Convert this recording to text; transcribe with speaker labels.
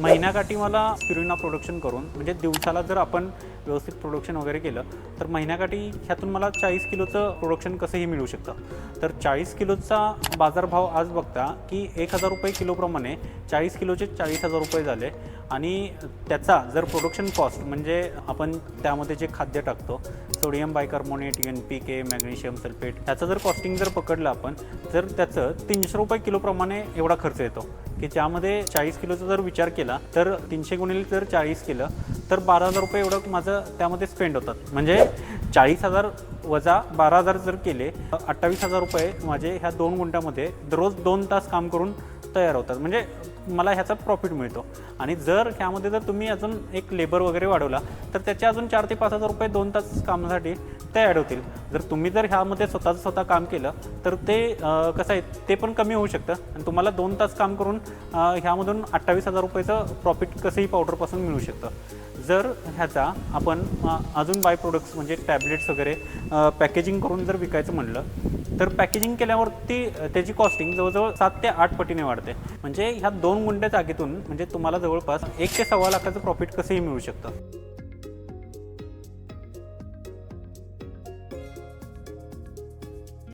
Speaker 1: महिन्याकाठी मला spirulina production करून म्हणजे दिवसाला जर आपण व्यवस्थित प्रोडक्शन वगैरे केलं तर महिन्याकाठी ह्यातून मला 40 किलोचं प्रोडक्शन कसंही मिळू शकतं। तर 40 किलोचा बाजारभाव आज बघता की 1000 रुपये किलोप्रमाणे 40 किलोचे 40,000 रुपये झाले। आणि त्याचा जर प्रोडक्शन कॉस्ट म्हणजे आपण त्यामध्ये जे खाद्य टाकतो sodium bicarbonate, NPK, magnesium sulphate, त्याचं जर कॉस्टिंग जर पकडलं आपण तर त्याचं 300 रुपये किलोप्रमाणे एवढा खर्च येतो की ज्यामध्ये 40 किलोचा जर विचार केला तर 300 गुणिले जर 40 केलं तर 12,000 रुपये एवढं माझं त्यामध्ये स्पेंड होतात। म्हणजे 40,000 वजा 12,000 जर केले 28,000 रुपये माझे ह्या 2 गुंठ्यामध्ये दररोज 2 तास काम करून तयार होतात। म्हणजे मला ह्याचा प्रॉफिट मिळतो। आणि जर ह्यामध्ये जर तुम्ही अजून एक लेबर वगैरे वाढवला तर त्याचे अजून 4 ते 5,000 रुपये 2 तास कामासाठी ते ॲड होतील। जर तुम्ही जर ह्यामध्ये स्वतः काम केलं तर ते कसं आहे ते पण कमी होऊ शकतं आणि तुम्हाला 2 तास काम करून ह्यामधून 28,000 रुपयेचं प्रॉफिट कसंही पावडरपासून मिळू शकतं। जर ह्याचा आपण अजून बाय प्रोडक्ट्स म्हणजे टॅबलेट्स वगैरे पॅकेजिंग करून जर विकायचं म्हणलं तर पॅकेजिंग केल्यावरती त्याची कॉस्टिंग जवळजवळ 7 ते 8 पटीने वाढते। म्हणजे ह्या 2 गुंठ्या जागेतून म्हणजे तुम्हाला जवळपास 1 ते 1.25 लाखाचं प्रॉफिट कसंही मिळू शकतं।